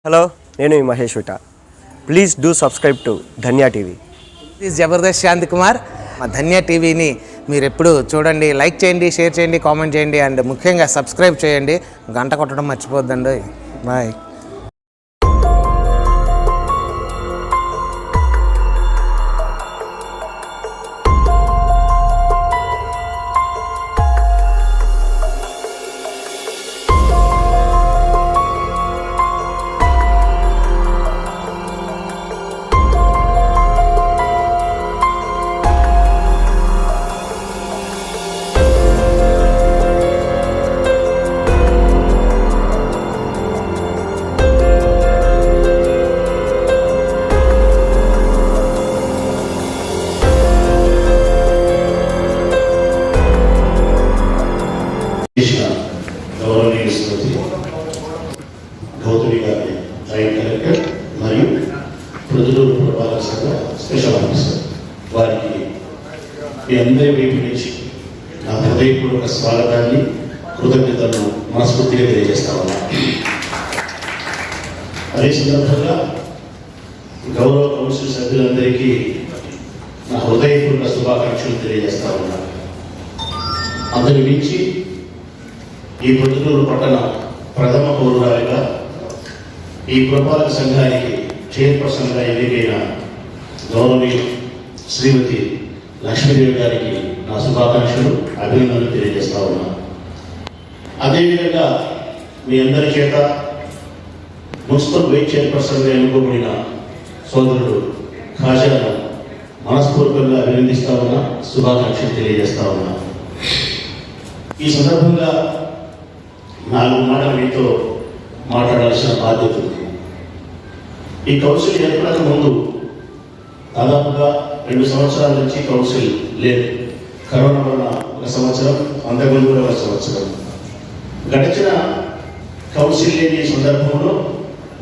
Hello, నేను Mahesh Vitta. Please do subscribe to Dhanya TV. Please Jabardasth Shanti Kumar. మా ధన్యా టీవీని మీరు ఎప్పుడు చూడండి, లైక్ చేయండి, షేర్ చేయండి, కామెంట్ చేయండి, అండ్ ముఖ్యంగా సబ్స్క్రైబ్ చేయండి. గంట కొట్టడం మర్చిపోద్దండి. బాయ్. గౌతమి గారి జాయింట్ కలెక్టర్ మరియు ప్రొద్దుటూరు పురపాలక సంఘ స్పెషల్ ఆఫీసర్ వారికి మీ అందరి వైపు నుంచి నా హృదయపూర్వక స్వాగతాన్ని, కృతజ్ఞతలను మనస్ఫూర్తిగా తెలియజేస్తా ఉన్నా. అదే సందర్భంగా గౌరవ కౌన్సిల్ సభ్యులందరికీ నా హృదయపూర్వక శుభాకాంక్షలు తెలియజేస్తా ఉన్నా. అందరి మించి ఈ ప్రొద్దుటూరు పట్టణ ప్రథమ పౌరురాలిగా ఈ పురపాలక సంఘానికి చైర్పర్సన్గా ఎన్నికైన గౌరవనీయ శ్రీమతి లక్ష్మీదేవి గారికి నా శుభాకాంక్షలు, అభినందనలు తెలియజేస్తా ఉన్నా. అదేవిధంగా మీ అందరి చేత మున్సిపల్ వైస్ చైర్పర్సన్గా ఎన్నుకోబడిన సోదరుడు ఖాజాను మనస్ఫూర్తిగా అభినందిస్తా ఉన్నా, శుభాకాంక్షలు తెలియజేస్తా ఉన్నా. ఈ సందర్భంగా 4 మాటలు మీతో మాట్లాడాల్సిన బాధ్యత ఉంది. ఈ కౌన్సిల్ ఏర్పడక ముందు దాదాపుగా 2 సంవత్సరాల నుంచి కౌన్సిల్ లేదు. కరోనా వల్ల 1 సంవత్సరం, అంతకుముందు కూడా 1 సంవత్సరం. గడిచిన కౌన్సిల్ లేని సందర్భంలో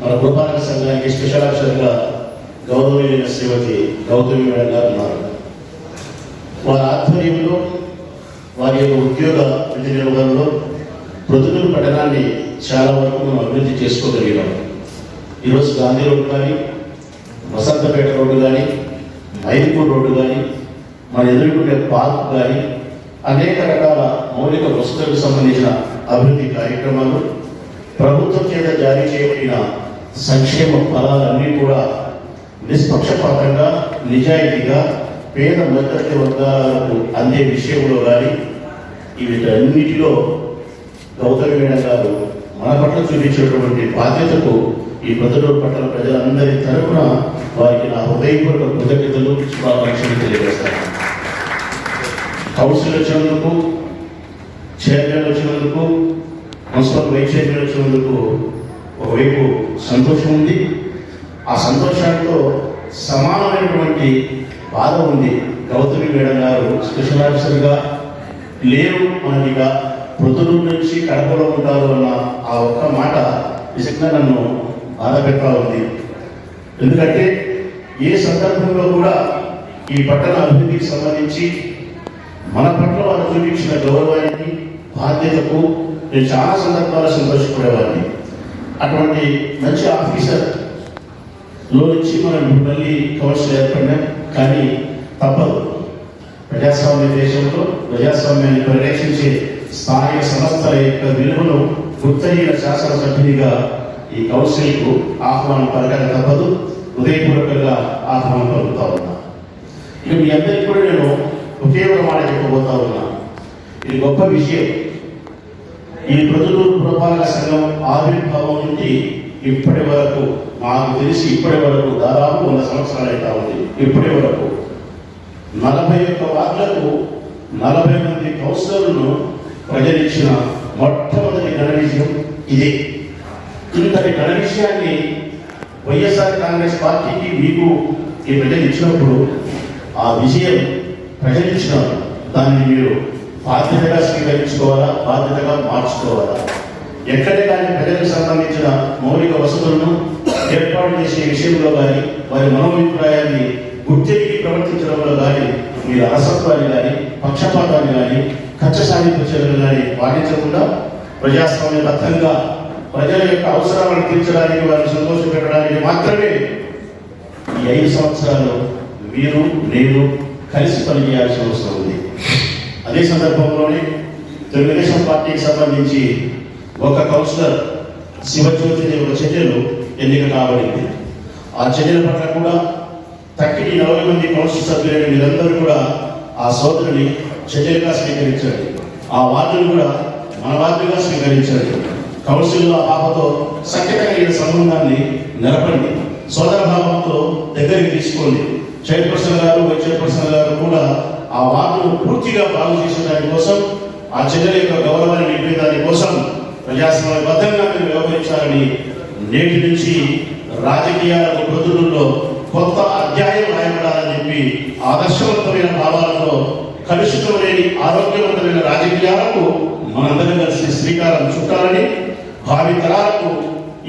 మన పురపాలక సంఘానికి స్పెషల్ ఆఫీసర్గా గౌరవనీయ శ్రీమతి గౌతమి మేడం గారు ఉన్నారు. వారి ఆధ్వర్యంలో వారి యొక్క ఉద్యోగ విధి నిర్వహణలో ప్రొద్దుటూరు పట్టణాన్ని చాలా వరకు మనం అభివృద్ధి చేసుకోగలిగాం. ఈరోజు గాంధీ రోడ్డు కానీ, వసంతపేట రోడ్డు కానీ, మైదుపూర్ రోడ్డు కానీ, మన ఎదుర్కొనే పార్క్ కానీ, అనేక రకాల మౌలిక వసతులకు సంబంధించిన అభివృద్ధి కార్యక్రమాలు, ప్రభుత్వం చేత జారీ చేయబడిన సంక్షేమ ఫలాలన్నీ కూడా నిష్పక్షపాతంగా, నిజాయితీగా పేద మధ్యతరగతి వర్గాలకు అందే విషయంలో కానీ వీటన్నిటిలో గౌతమి మేడం గారు మన పట్ల చూపించేటువంటి బాధ్యతకు ఈ ప్రొద్దుటూరు పట్టణ ప్రజలందరి తరఫున వారికి నా హృదయపూర్వక కృతజ్ఞతలు, శుభాకాంక్షలు తెలియజేస్తాను. కౌన్సిల్ వచ్చినందుకు, చైర్మన్ వచ్చినందుకు, మున్సిపల్ వైస్ చైర్మన్ వచ్చినందుకు ఒకవైపు సంతోషం ఉంది. ఆ సంతోషాలతో సమానమైనటువంటి బాధ ఉంది. గౌతమి మేడం గారు స్పెషల్ ఆఫీసర్గా లేరు, మనకిగా ప్రొద్దుటూరు నుంచి కడపలో ఉంటారు అన్న ఆ ఒక్క మాట నిజంగా నన్ను బాధ పెడతా ఉంది. ఎందుకంటే ఏ సందర్భంలో కూడా ఈ పట్టణ అభివృద్ధికి సంబంధించి మన పట్ల వారు చూపించిన గౌరవానికి, బాధ్యతకు నేను చాలా సందర్భాలు సంతోషపడేవాడిని. అటువంటి మంచి ఆఫీసర్లో నుంచి మనం మళ్ళీ కౌన్సిల్ ఏర్పడినాం. కానీ తప్పదు, ప్రజాస్వామ్య దేశంలో ప్రజాస్వామ్యాన్ని పరిరక్షించే స్థానిక సంస్థల యొక్క విలువను గుర్తయిన శాసనసభ్యునిగా ఈ కౌన్సిల్కు ఆహ్వానం పలకక తప్పదు. హృదయపూర్వకంగా ఆహ్వానం పలుకుతా ఉన్నా. ఇక మీ అందరికీ కూడా నేను ఒకే ఒక మాట చెప్పబోతా ఉన్నా. ఇది గొప్ప విషయం. ఈ ప్రొద్దుటూరు పురపాలక సంఘం ఆవిర్భావం నుండి ఇప్పటి వరకు నాకు తెలిసి దాదాపు 100 సంవత్సరాలు అయితే ఉంది. ఇప్పటి వరకు 41 వార్డులకు 40 మంది కౌన్సిలర్లను ప్రజలిచ్చిన మొట్టమొదటి ఘన విజయం ఇదే. ఇంతటి ఘన విషయాన్ని వైఎస్ఆర్ కాంగ్రెస్ పార్టీకి మీకు ఈ ప్రజలు ఇచ్చినప్పుడు ఆ విజయం ప్రజలిచ్చిన దాన్ని మీరు బాధ్యతగా స్వీకరించుకోవాలా, బాధ్యతగా మార్చుకోవాలా. ఎక్కడే కానీ ప్రజలకు సంబంధించిన మౌలిక వసతులను ఏర్పాటు చేసే విషయంలో కానీ, వారి మనోభిప్రాయాన్ని గుర్తించి ప్రవర్తించడంలో కానీ మీరు అలసత్వాన్ని కానీ, పక్షపాతాన్ని కానీ, కక్ష సాధింపు చర్యలు కానీ పాటించకుండా ప్రజాస్వామ్యబద్ధంగా ప్రజల యొక్క అవసరాలను తీర్చడానికి, వారిని సంతోషపెట్టడానికి మాత్రమే ఈ 5 సంవత్సరాలు మీరు నేను కలిసి పనిచేయాల్సిన అవసరం ఉంది. అదే సందర్భంలోనే తెలుగుదేశం పార్టీకి సంబంధించి ఒక కౌన్సిలర్ శివజ్యోతి అనే ఒక చర్యలు ఎన్నిక కాబడింది. ఆ చర్యల పట్ల కూడా తక్కిన 40 మంది కౌన్సిల్ సభ్యులైన మీరందరూ కూడా ఆ సోదరుని చర్యలుగా స్వీకరించండి. ఆ వార్డును కూడా మన వార్డుగా స్వీకరించండి. కౌన్సిల్లో ఆ పాపతో సఖ్యత కలిగిన సంబంధాన్ని నిలపండి. సోదర భావంతో దగ్గరికి తీసుకోండి. చైర్పర్సన్ గారు, వైస్ చైర్పర్సన్ గారు కూడా ఆ వార్డును పూర్తిగా బాగు చేసే దానికోసం, ఆ చర్యల యొక్క గౌరవాన్ని నింపే దానికోసం ప్రజాస్వామ్యబద్ధంగా మీరు వ్యవహరించాలని నేటి నుంచి రాజకీయాల ప్రొద్దుల్లో కొత్త అధ్యాయం రాయబడాలని చెప్పి ఆదర్శవంతమైన భావాలతో కలుషితం లేని ఆరోగ్యవంతమైన రాజకీయాలకు మనందరం కలిసి శ్రీకారం చుట్టాలని, భావి తరాలకు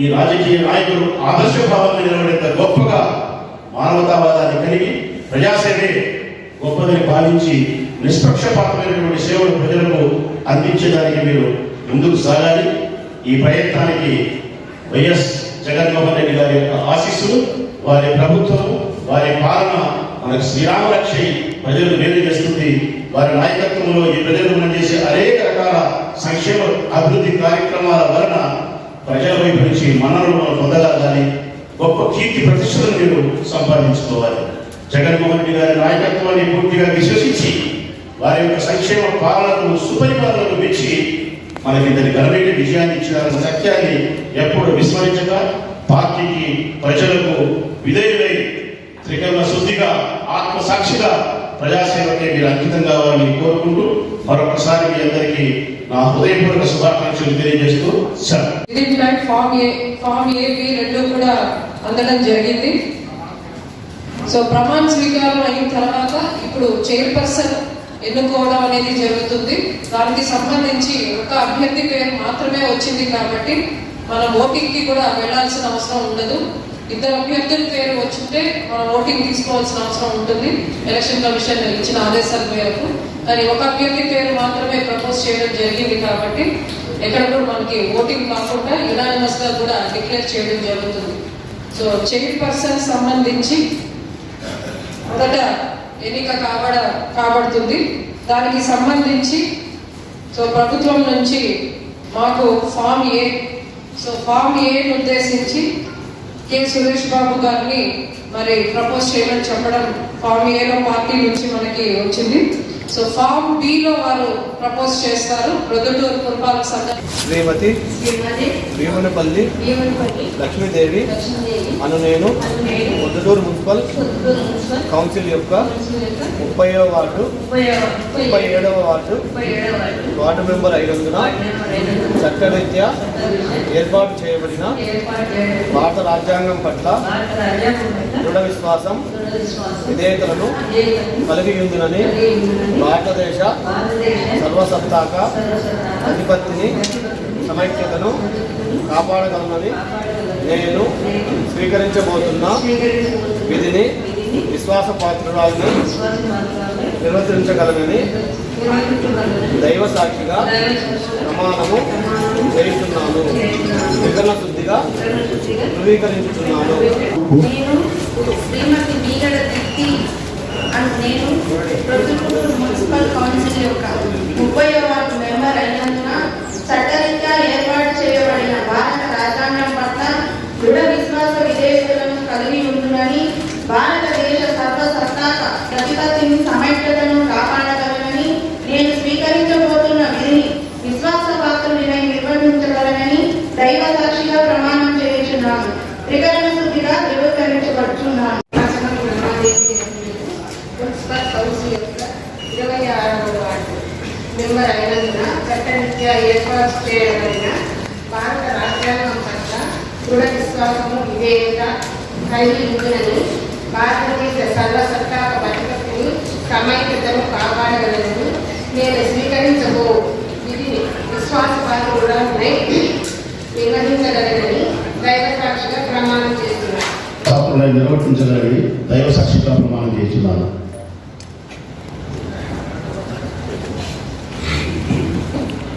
ఈ రాజకీయ నాయకులు ఆదర్శ భావంగా నిలబడేంత గొప్పగా మానవతావాదాన్ని కలిగి ప్రజాసేవే గొప్పదని భావించి నిష్పక్షపాతమైనటువంటి సేవలు ప్రజలకు అందించడానికి మీరు ముందుకు సాగాలి. ఈ ప్రయత్నానికి వైఎస్ జగన్మోహన్ రెడ్డి గారి యొక్క ఆశీస్సులు, వారి ప్రభుత్వం, వారి పాలన మనకు శ్రీరామరక్షి ప్రజలు మేలు చేస్తుంది. వారి నాయకత్వంలో ఈ ప్రజలు మనం చేసే అనేక రకాల సంక్షేమ అభివృద్ధి కార్యక్రమాల వలన ప్రజల వైపు నుంచి మనల్ని మనం పొందగలగాలి. గొప్ప కీర్తి ప్రతిష్టలను మీరు సంపాదించుకోవాలి. జగన్మోహన్ రెడ్డి గారి నాయకత్వాన్ని పూర్తిగా విశ్వసించి వారి యొక్క సంక్షేమ పాలనకు, సుపరిపాలనకు మెచ్చి మనకి ఇంతటి ఘనమైన విజయాన్ని ఇచ్చిన సత్యాన్ని ఎప్పుడు విస్మరించక పార్టీకి, ప్రజలకు విధేయులై త్రికరణ శుద్ధిగా, ఆత్మసాక్షిగా ప్రజాసేవకే మీరు అంకితం కావాలని కోరుకుంటూ మరొకసారి మీ అందరికీ నా హృదయపూర్వక శుభాకాంక్షలు తెలియజేస్తూ ఫామ్ ఏపీ రెండు కూడా అందడం జరిగింది. సో ప్రమాణ స్వీకారం అయిన తర్వాత ఇప్పుడు చైర్పర్సన్ ఎన్నుకోవడం అనేది జరుగుతుంది. దానికి సంబంధించి ఒక అభ్యర్థి పేరు మాత్రమే వచ్చింది కాబట్టి మనం ఓటింగ్ కి కూడా వెళ్లాల్సిన అవసరం ఉండదు. 2 అభ్యర్థుల పేరు వచ్చింటే మనం ఓటింగ్ తీసుకోవాల్సిన అవసరం ఉంటుంది ఎలక్షన్ కమిషన్ ఇచ్చిన ఆదేశాల మేరకు. కానీ ఒక అభ్యర్థి పేరు మాత్రమే ప్రపోజ్ చేయడం జరిగింది కాబట్టి ఎక్కడ కూడా మనకి ఓటింగ్ కాకుండా యునానిమస్ గా కూడా డిక్లేర్ చేయడం జరుగుతుంది. సో చైర్పర్సన్ సంబంధించి మొదట ఎన్నిక కాబడుతుంది. దానికి సంబంధించి సో ప్రభుత్వం నుంచి మాకు ఫామ్ ఏ, సో ఫామ్ ఏను ఉద్దేశించి కె సురేష్ బాబు గారిని మరి ప్రపోజ్ చేయమని చెప్పడం ఫామ్ ఏలో పార్టీ నుంచి మనకి వచ్చింది. సో ఫామ్ బిలో వారు ప్రపోజ్ చేస్తారు. ప్రొద్దుటూరు పురపాలక సంఘం శ్రీమతి భీమునిపల్లి లక్ష్మీదేవి అను నేను ప్రొద్దుటూరు మున్సిపల్ కౌన్సిల్ యొక్క 30వ వార్డు 37వ వార్డు మెంబర్ అయినందున చట్టరీత్యా ఏర్పాటు చేయబడిన భారత రాజ్యాంగం పట్ల దృఢ విశ్వాసం, విధేయతలను కలిగి ఉందని భారతదేశ సర్వసత్తాక అధిపత్తిని, సమైక్యతను కాపాడగలనని నేను స్వీకరించబోతున్న విధిని విశ్వాసపాత్రురాలని నిర్వర్తించగలనని దైవ సాక్షిగా ప్రమాణము చేస్తున్నాను. త్రికరణ శుద్ధిగా ధృవీకరించుతున్నాను. శ్రీమతి మీగడ దీప్తి అండ్ నేను ప్రొద్దుటూరు మున్సిపల్ కౌన్సిల్ యొక్క 30వ వార్డు మెంబర్ అయినందున చట్టరీత్యా ఏర్పాటు చేయబడిన భారత రాజ్యాంగం పట్ల దృఢ విశ్వాస విధేయతలను కలిగి ఉంటుందని, భారతదేశ సర్వసత్తాక ప్రతిపత్తిని, సమైక్యతను కాపాడగలనని నేను స్వీకరించబోతున్న విధిని విశ్వాసపాత్రుడినై నిర్వహించగలనని దైవ సాక్షిగా ప్రమాణం చేయుచున్నాను. త్రికరణ శుద్ధిగా ధృవీకరించబడుచున్నాను. మున్సిపల్ కౌన్సిల్ యొక్క 26వ వార్డు మెంబర్ అయినందున చట్టరీత్యా ఏర్పాటు చేయబడిన భారత రాజ్యాంగం పట్ల దృఢ విశ్వాసము, విధేయత కలిగి ఉందని, భారతదేశ సర్వసత్తాక ప్రతిపత్తిని, సమైక్యతను కాపాడగలనని నేను స్వీకరించబో విధిని విశ్వాసపాత్రుడనై నిర్వహించగలనని దైవ సాక్షిగా ప్రమాణం చేస్తున్నాను. నిర్వర్తించగలని దైవ సాక్షిగా ప్రమాణం చేస్తున్నాను.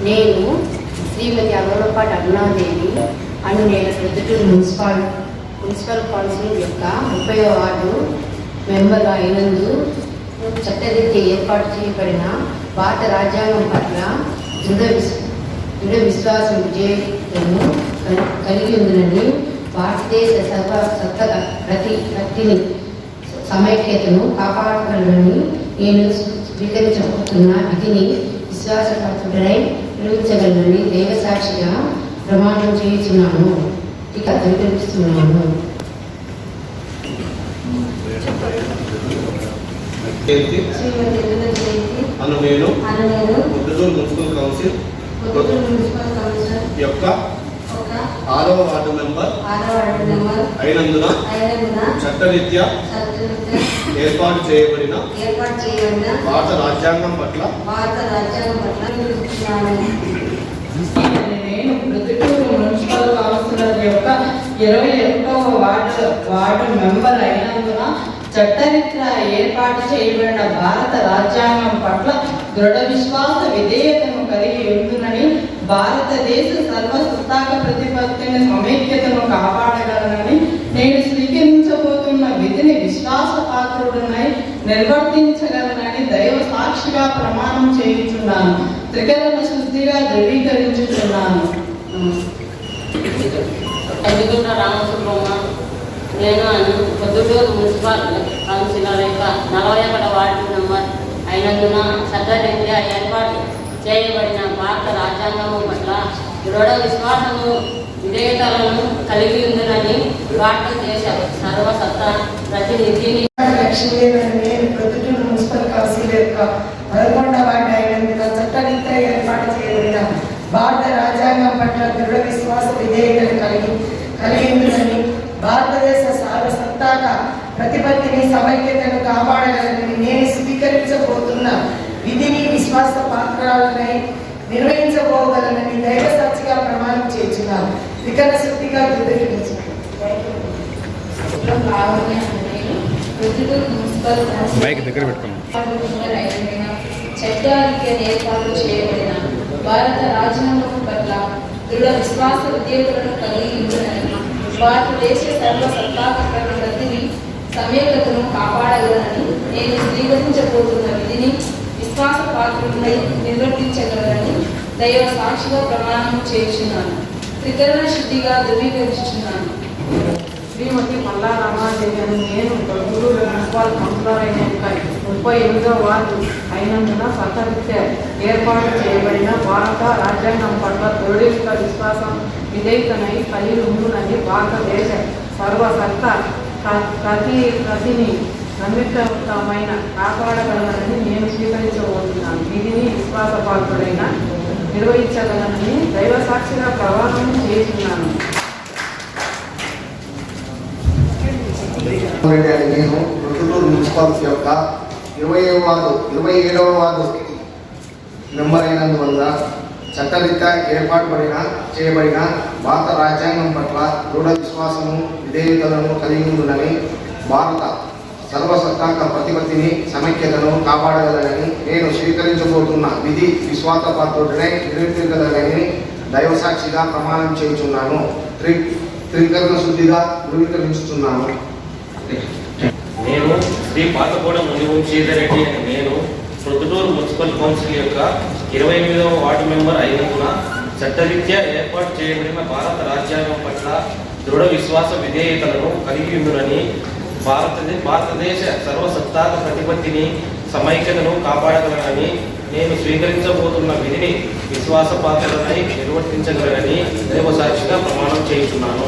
నేను శ్రీమతి అమలపాటి అరుణాదేవి అని నేను ప్రొద్దుటూరు మున్సిపల్ కౌన్సిల్ యొక్క 30వ వార్డు మెంబర్ అయినందు చట్టరీత్యా ఏర్పాటు చేయబడిన భారత రాజ్యాంగం పట్ల దృఢ విశ్వాసం విజయను కలిగి ఉందని భారతదేశ ప్రతిని సమైక్యతను కాపాడగలనని నేను స్వీకరించబోతున్న విధిని విశ్వాసపాత్రుడై నిర్వహించగలనని దైవసాక్షిగా ప్రమాణం చేస్తున్నాను. ఇక స్వీకరిస్తున్నాను. శ్రీమతి ఎల్లుల జయంతి అను నేను అను Proddatur municipal council municipal councillor యొక్క ఒక 6వ వార్డు మెంబర్ 6వ వార్డు మెంబర్ అయినందున చట్టరీత్యా ఏర్పాటు చేయబడిన భారత రాజ్యాంగం పట్ల నేను ప్రొద్దుటూరు మున్సిపల్ కౌన్సిలర్ యొక్క 21వ వార్డు మెంబర్ అయినందున చట్టరీత్యా ఏర్పాటు చేయబడిన భారత రాజ్యాంగం పట్ల దృఢ విశ్వాస విధేయతను కలిగి ఉంటుందని భారతదేశ సర్వసత్తాక ప్రతిపత్తిని సమైక్యతను కాపాడగలనని నేను స్వీకరించబోతున్న విధిని విశ్వాసపాత్రుడనై నిర్వర్తించగలనని దైవ సాక్షిగా ప్రమాణం చేయించున్నాను. త్రికరణ శుద్ధిగా ధృవీకరించుతున్నాను. ఎదుగున్న రామసుబ్రహ్మ నేను పొద్దుటూరు మున్సిపల్ కౌన్సిలర్ యొక్క 41వ వార్డు మెంబర్ అయినందున చట్టరీత్యా ఏర్పాటు చేయబడిన భారత రాజ్యాంగము పట్ల దృఢ విశ్వాసము విధేయతలను కలిగి ఉందని భారతదేశ సర్వసత్తా ప్రతినిధిని నేను ప్రొద్దుటూరు మున్సిపల్ కౌన్సిల్ యొక్క 11వ వార్డు అయినందున చట్టరీత్యా ఏర్పాటు చేయబడిన భారత రాజ్యాంగం పట్ల దృఢ విశ్వాస విధేయతను కలిగి ఉందని భారతదేశ సర్వసత్తాక ప్రతిపత్తిని సమైక్యతను కాపాడగలనని నేను స్వీకరించబోతున్న విధిని విశ్వాస పాత్రాలనై నిర్వహించబోగలనని దైవ సాక్షిగా ప్రమాణం చేస్తున్నాను. త్రికరణ శుద్ధిగా చట్టారీత్యా ఏర్పాటు చేయబడిన భారత రాజ్యాంగం పట్ల దృఢ విశ్వాస విధేయతలను కలిగి ఉందని భారతదేశ సర్వసత్తాక ప్రతిని సమైక్యతను కాపాడగలనని నేను స్వీకరించబోతున్న విధిని విశ్వాస పాత్రుడై నిర్వర్తించగలనని దైవ సాక్షిగా ప్రమాణం చేస్తున్నాను. త్రికరణ శుద్ధిగా ధృవీకరిస్తున్నాను. శ్రీమతి మల్లా రామాదేవి అని నేను ప్రొద్దుటూరు మున్సిపల్ కౌన్సిలర్ అయిన 38వ వార్డు అయినందున చట్టరీత్యా ఏర్పాటు చేయబడిన భారత రాజ్యాంగం పట్ల దృఢ విశ్వాసం విధేయతనై కలిగి ఉండునని భారతదేశ సర్వసత్తా ప్రతిని సంయుక్తమైన కాపాడగలనని నేను స్వీకరించబోతున్నాను. విధిని విశ్వాసపాత్రుడైన నిర్వహించగలనని దైవ సాక్షిగా ప్రమాణం చేస్తున్నాను. నేను ప్రొద్దుటూరు మున్సిపల్ యొక్క 27వ వార్డు మెంబర్ అయినందువల్ల చట్టరీత్యా చేయబడిన భారత రాజ్యాంగం పట్ల దృఢ విశ్వాసము విధేయతలను కలిగి ఉందని భారత సర్వసత్తాక ప్రతిపత్తిని సమైక్యతను కాపాడగలనని నేను స్వీకరించబోతున్న విధి విశ్వాసపాత్రుడనై నిర్వర్తించగలనని దైవసాక్షిగా ప్రమాణం చేయించున్నాను. త్రికరణ శుద్ధిగా ధృవీకరించుతున్నాను. నేను శ్రీ పాతగూడ మునివంశీధర్ రెడ్డి అని నేను ప్రొద్దుటూరు మున్సిపల్ కౌన్సిల్ యొక్క 28వ వార్డు మెంబర్ అయినందున చట్టరీత్యా ఏర్పాటు చేయబడిన భారత రాజ్యాంగం పట్ల దృఢ విశ్వాస విధేయతలను కలిగి ఉందని భారతదేశ సర్వసత్తాక ప్రతిపత్తిని సమైక్యతను కాపాడగలనని నేను స్వీకరించబోతున్న విధిని విశ్వాసపాత్రులనై నిర్వర్తించగలనని దైవసాక్షిగా ప్రమాణం చేస్తున్నాను.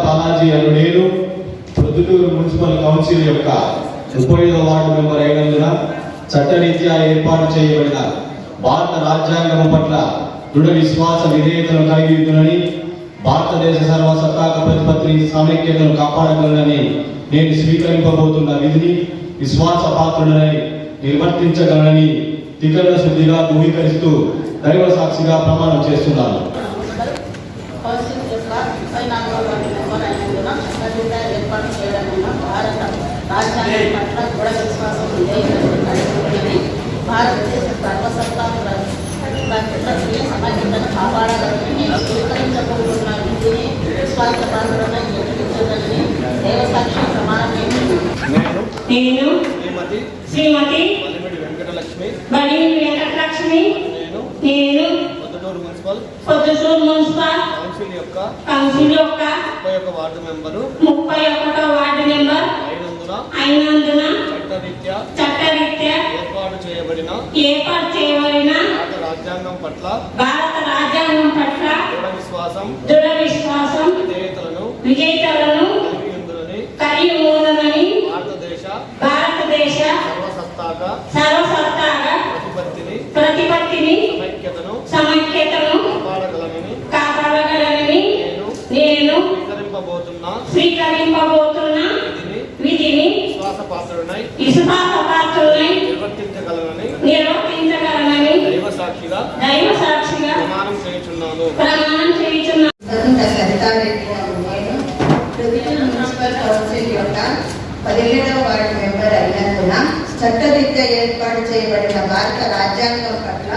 బాలాజీ అను నేను ప్రొద్దుటూరు మున్సిపల్ కౌన్సిల్ యొక్క 35వ వార్డు మెంబర్ అయినందున చట్టరీత్యా ఏర్పాటు చేయబడిన భారత రాజ్యాంగం పట్ల దృఢ విశ్వాస విధేయతను కలిగి ఉందని భారతదేశ సర్వసత్తాక ప్రతిపత్తిని సమైక్యతను కాపాడగలనని నేను స్వీకరింపబోతున్న విధిని విశ్వాసపాత్రుడనై నిర్వర్తించగలనని త్రికరణ శుద్ధిగా ధృవీకరిస్తూ దైవ సాక్షిగా ప్రమాణం చేస్తున్నాను. ఏర్పాటు చేయడమైన భారత రాజ్యాంగం పట్ల దృఢ విశ్వాసం విధేయతను భారతదేశ సర్వసత్తా ప్రతిపత్తిని సమైక్యతను కాపాడగలనని నేను స్వీకరించబోతున్న విశ్వాసపాత్రుడనై నిర్వహించదనని దైవసాక్ష్యం ప్రమాణం చేస్తున్నాను. నేను నేను శ్రీమతి బలిమిడి వెంకటలక్ష్మి నేను పొద్దుటూరు మున్సిపల్ కౌన్సిల్ యొక్క 31వ వార్డు మెంబరు 31వ వార్డు మెంబర్ అయినందున చట్టరీత్యా ఏర్పాటు చేయబడిన భారత రాజ్యాంగం పట్ల దృఢ విశ్వాసం విధేయతలను కలిగి ఉందని భారతదేశ సర్వసత్తాక ప్రతిపత్తిని సమైక్యతను కాపాడగలనని నేను స్వీకరింపబోతున్న విధిని విశ్వాసపాత్రుడనై నిర్వర్తించగలనని దైవసాక్షిగా ప్రమాణం చేయుచున్నాను. సరితారెడ్డి గారు నేను ప్రొద్దుటూరు మున్సిపల్ కౌన్సిల్ యొక్క 17వ వార్డు మెంబర్ అయినందున చట్టరీత్యా ఏర్పాటు చేయబడిన భారత రాజ్యాంగం పట్ల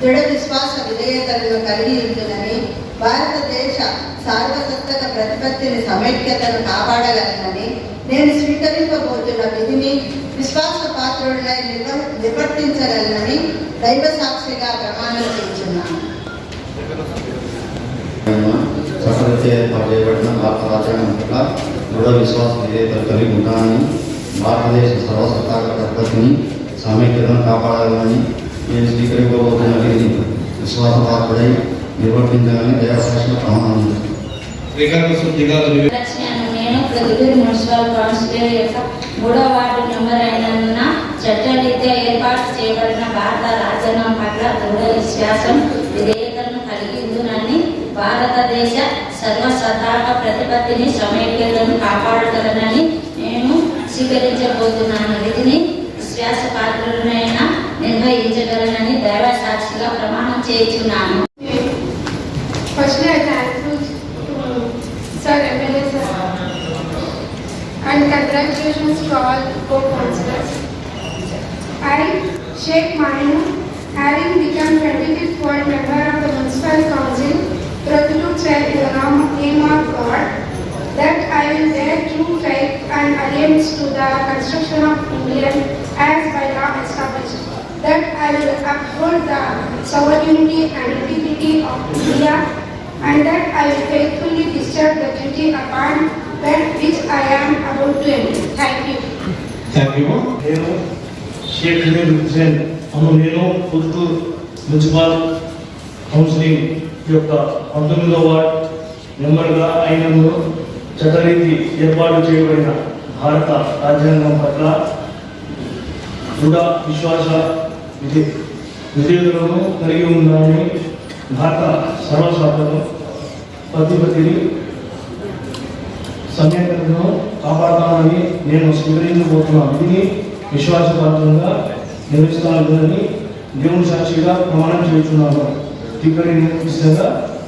దృఢ విశ్వాస విధేయతలను కలిగి ఉంటుందని భారతదేశ సార్వసత్తాక ప్రతిపత్తిని సమైక్యతను కాపాడగలనని నేను స్వీకరింపబోతున్న విధిని విశ్వాసపాత్రుడనై నిర్వర్తించగలనని దైవ సాక్షిగా ప్రమాణం చేస్తున్నాను. చట్టరీత్యా ఏర్పాటు చేయబడిన భారత రాజ్యాంగం పట్ల దృఢ విశ్వాస విధేయతలు కలిగి ఉంటానని భారతదేశ సర్వసత్తాక ప్రతిపత్తిని సమైక్యతను కాపాడాలని నేను స్వీకరింపబోతున్న విధిని విశ్వాసపాత్రుడై నిర్వర్తించాలని దైవసాక్షిగా ప్రమాణం నేను ప్రొద్దుటూరు మున్సిపల్ కౌన్సిల్ యొక్క 3వ వార్డు మెంబర్ అయినందున చట్టరీత్యా ఏర్పాటు చేయబడిన భారత రాజ్యాంగం పట్ల దృఢ విశ్వాసం విధేయతలను కలిగి ఉందని భారతదేశ సర్వసత్తాక ప్రతిపత్తిని సమైక్యతను కాపాడగలనని నేను స్వీకరించబోతున్నాను విధిని విశ్వాసపాత్రులైన నిర్వహించగలనని దైవ సాక్షిగా ప్రమాణం చేస్తున్నాను. Firstly, I thank Sir MLA sir and congratulations to all co-councillors. I, Sheikh Mainu, having become 25th ward member of the Municipal Council, Prodhutur said in the name of God that I will bear true faith and allegiance to the construction of India as by law established, that I will uphold the sovereignty and integrity of India, and that I will faithfully discharge the duty upon which I am about to enter. Thank you. నేను షేక్ హమీద్ హుస్సేన్ నేను Proddatur municipal counselling యొక్క 19వ ward మెంబర్గా అయినందున చట్టరీతి ఏర్పాటు చేయబడిన భారత రాజ్యాంగం పట్ల దృఢ విశ్వాస విధేయతలను కలిగి ఉందని భారత సర్వసత్తాక ప్రతిపత్తిని సమైక్యతను కాపాడతానని నేను స్వీకరించబోతున్న విధిని విశ్వాసపాత్రంగా నిర్వహిస్తానని దేవుని సాక్షిగా ప్రమాణం చేస్తున్నాను.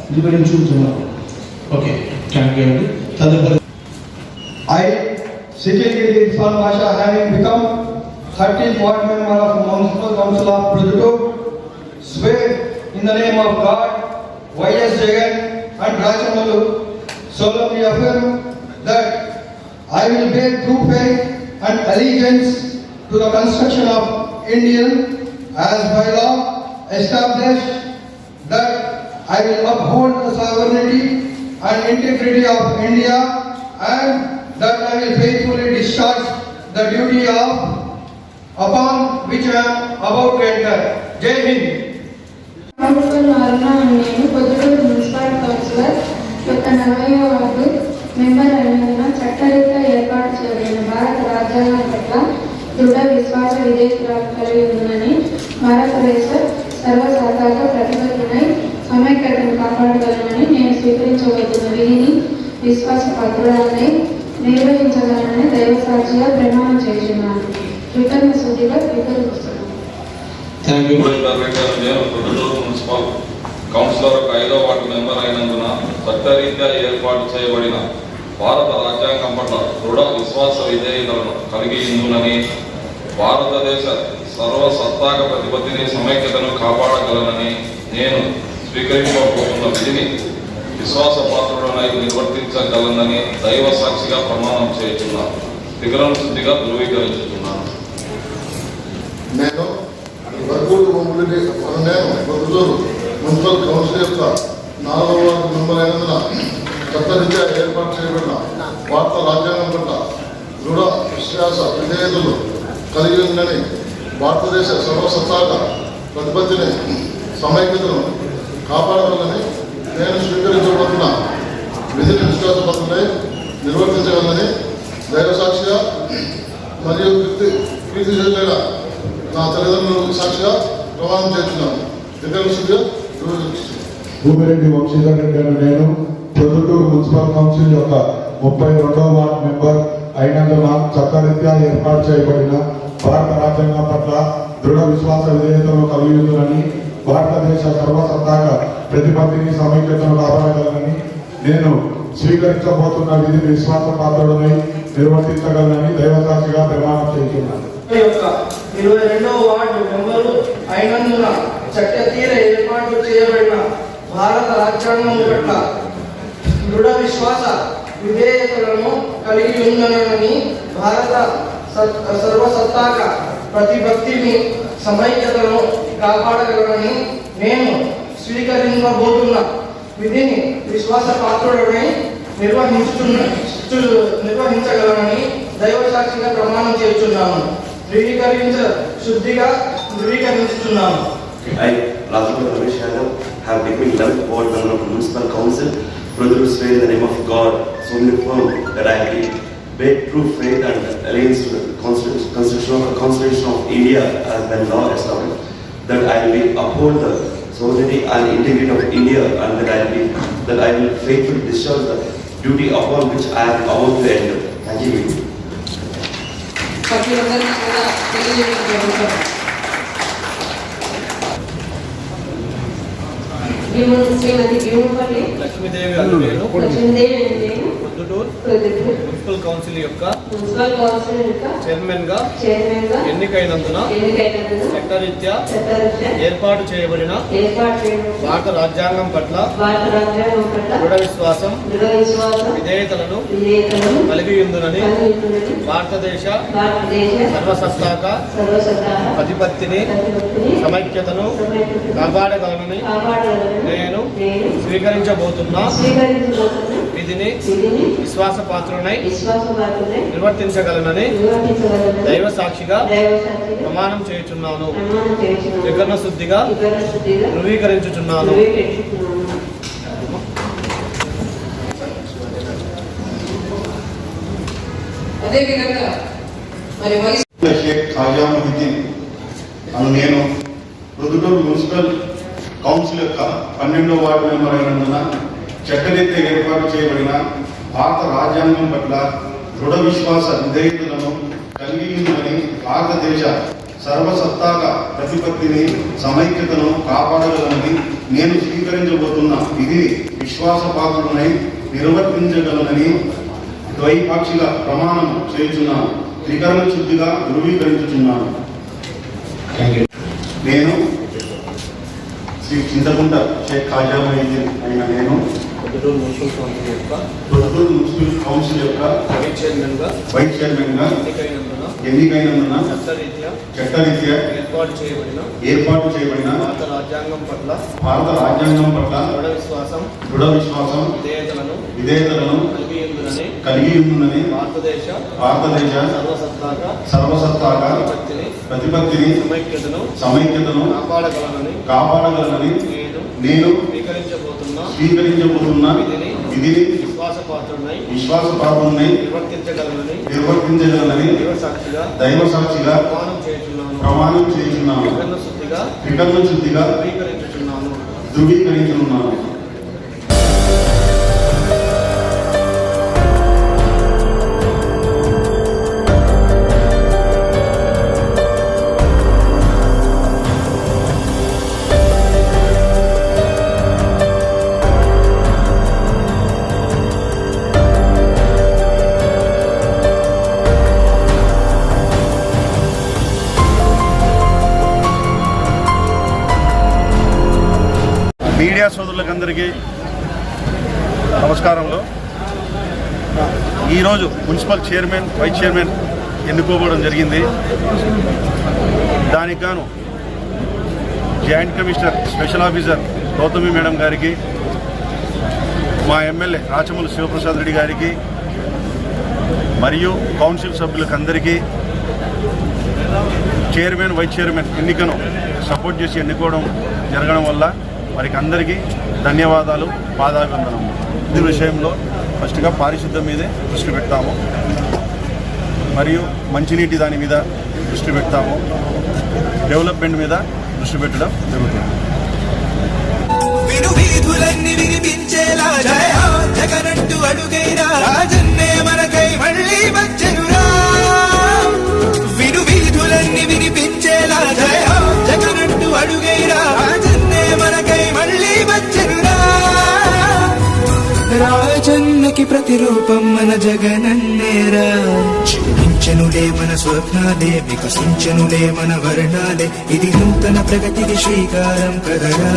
స్వీకరించుతున్నాను. ఓకే, థ్యాంక్ యూ అండి. తదుపరి I, Sikhi Irfan Pasha, having become 13th ward member of Municipal Council of Prodhutur, swear in the name of God, Y.S. Jagan and Rajamalu, solemnly affirm that I will bear true faith and allegiance to the construction of Indian as by law established, that I will uphold the sovereignty and integrity of India, and that I will faithfully discharge the duty of upon which I am about to enter. Jai Hind. నేను Proddatur municipal councillor యొక్క 40వ ward member అయినందున చట్టరీత్యా ఏర్పాటు చేయబడిన భారత రాజ్యాంగం పట్ల దృఢ విశ్వాస విధేయతలు కలిగి ఉందని భారతదేశ సర్వసత్తాక ప్రతిపత్తిని సమైక్యతను కాపాడగలనని నేను స్వీకరించబోతున్న విధిని విశ్వాసపాత్రుడనై నిర్వహించగలనని దైవసాక్షిగా ప్రమాణం చేస్తున్నాను. కృతజ్ఞ శుద్ధిగా స్వీకరిస్తున్నాను. Thank you. నేను పొద్దుటూరు మున్సిపల్ కౌన్సిలర్ 5వ వార్డు మెంబర్ అయినందున చట్టరీత్యా ఏర్పాటు చేయబడిన భారత రాజ్యాంగం పట్ల దృఢ విశ్వాస విధేయతలను కలిగి ఉందని భారతదేశ సర్వసత్తాక ప్రతిపత్తిని సమైక్యతను కాపాడగలనని నేను స్వీకరించబోతున్న విధిని విశ్వాసపాత్రుడనై నిర్వర్తించగలనని దైవ సాక్షిగా ప్రమాణం చేయుచున్నాను. త్రికరణ శుద్ధిగా ధృవీకరించుతున్నాను. నేను ప్రొద్దుటూరు మున్సిపల్ కౌన్సిల్ యొక్క 4వ వార్డు మెంబర్ అయినందున చట్టరీత్యా ఏర్పాటు చేయబడిన భారత రాజ్యాంగం పట్ల దృఢ విశ్వాస విధేయతలు కలిగి ఉందని భారతదేశ సర్వసత్తాక ప్రతిపత్తిని సమైక్యతను కాపాడగలని నేను స్వీకరించబడుతున్న విధిని విశ్వాసపత్రులై నిర్వర్తించగలని దైవసాక్షిగా మరియు కీర్తి చేయలేక నా తల్లిదండ్రులకు సాక్షిగా ప్రమాణం చేస్తున్నాను. భూమిరెడ్డి వంశీధర్ రెడ్డి అని నేను ప్రొద్దుటూరు మున్సిపల్ కౌన్సిల్ యొక్క 32వ వార్డు మెంబర్ అయినందున చట్టరీత్యా ఏర్పాటు చేయబడిన భారత రాజ్యాంగం పట్ల దృఢ విశ్వాస విధేయతను కలిగి ఉందని భారతదేశ సర్వసత్తాక ప్రతిపత్తిని సమైక్యతను కాపాడగలనని నేను స్వీకరించబోతున్న విధిని విశ్వాసపాత్రుడనై నిర్వర్తించగలనని దైవసాక్షిగా ప్రమాణం చేస్తున్నాను. 22వ వార్డు మెంబరు అయినందున చట్టతీర ఏర్పాటు చేయబడిన భారత రాజ్యాంగం పట్ల దృఢ విశ్వాస విధేయతలను కలిగి ఉందనని భారత సర్వసత్తాక ప్రతిపత్తిని సమైక్యతను కాపాడగలనని నేను స్వీకరించబోతున్న విధిని విశ్వాసపాత్రుడనై నిర్వహించగలనని దైవసాక్షిగా ప్రమాణం చేస్తున్నాను. ధృవీకరించుతున్నాను. I, Rajapur Ramesh Yadav, have become 11th ward member of Municipal Council. Further swear in the name of God, solemnly affirm that I will bear true faith and allegiance to the Constitution of India as by law established. That I will uphold the sovereignty and integrity of India, and that I will faithfully discharge the duty upon which I am about to enter. Thank you. సభ్యులందరికీ కూడా తెలియజేయడం జరుగుతుంది. శ్రీమతి భీమపల్లి Lakshmidevi అల్లుడేను Proddatur municipal council యొక్క chairman గా ఎన్నికైనందున చట్టరీత్యా ఏర్పాటు చేయబడిన భారత రాజ్యాంగం పట్ల దృఢ విశ్వాసం విధేయతలను కలిగి ఉందని భారతదేశ సర్వసత్తాక ప్రతిపత్తిని సమైక్యతను కాపాడగలనని నేను స్వీకరించబోతున్న విధిని విశ్వాసపాత్రునై నిర్వర్తించగలనని దైవ సాక్షిగా ప్రమాణం చేయుచున్నాను. త్రికరణ శుద్ధిగా ధృవీకరించుచున్నాను. అదేవిధంగా మరి షేక్ ఖాజా మొహిద్దీన్ అను నేను ప్రొద్దుటూరు మున్సిపల్ కౌన్సిల్ యొక్క 12వ వార్డు మెంబర్ అయినందున చట్టరీత్యా ఏర్పాటు చేయబడిన భారత రాజ్యాంగం పట్ల దృఢ విశ్వాస విధేయతలను కలిగి ఉందని భారతదేశ సర్వసత్తాక ప్రతిపత్తిని సమైక్యతను కాపాడగలనని నేను స్వీకరించబోతున్న విధిని విశ్వాసపాత్రుడనై నిర్వర్తించగలనని ద్వైపాక్షిక ప్రమాణం చేయుచున్నాను. త్రికరణ శుద్ధిగా ధృవీకరించుచున్నాను. నేను శ్రీ చింతకుంట షేక్ ఖాజా మొహిద్దీన్ అయిన నేను ప్రొద్దుటూరు మున్సిపల్ కౌన్సిల్ యొక్క వైస్ చైర్మన్ గా ఎన్నికైనందున చట్టరీత్యా ఏర్పాటు చేయబడిన భారత రాజ్యాంగం పట్ల దృఢ విశ్వాసం విధేయతలను కలిగి ఉందని భారతదేశ సర్వసత్తాక ప్రతిపత్తిని సమైక్యతను కాపాడగలనని నేను స్వీకరించబోతున్న విధిని విశ్వాసపాత్రుడనై నిర్వర్తించగలనని దైవ సాక్షిగా ప్రమాణం చేయుచున్నాను. త్రికరణ శుద్ధిగా ధృవీకరించున్నాను. మీడియా సోదరులకందరికీ నమస్కారంలో ఈరోజు మున్సిపల్ చైర్మన్ వైస్ చైర్మన్ ఎన్నుకోవడం జరిగింది. దానికి గాను joint commissioner special officer Gautami madam గారికి, మా ఎమ్మెల్యే రాచమల్లి శివప్రసాద్ రెడ్డి గారికి మరియు కౌన్సిల్ సభ్యులకు అందరికీ చైర్మన్ వైస్ చైర్మన్ ఎన్నికను సపోర్ట్ చేసి ఎన్నుకోవడం జరగడం వల్ల వారికి అందరికీ ధన్యవాదాలు, పాదాభివందనం. ఈ విషయంలో ఫస్ట్గా పారిశుద్ధ్యం మీదే దృష్టి పెడతాము, మరియు మంచినీటి దాని మీద దృష్టి పెడతాము, డెవలప్మెంట్ మీద దృష్టి పెట్టడం జరుగుతుంది. వీధులన్నీ వినిపించేలా జయ జగనంటూ అడుగైరా రాజన్నే మనకై మళ్ళీ వచ్చెనురా. వీధులన్నీ వినిపించేలా జయ జగనంటూ అడుగైరా రాజన్నే మనకై మళ్ళీ వచ్చెనురా. రాజన్నకి ప్రతిరూపం మన జగనన్నేరా. క్షీణించనులే మన స్వప్నాలే, వికసించనులే మన వర్ణాలే, ఇది నూతన ప్రగతికి శ్రీకారం కదరా.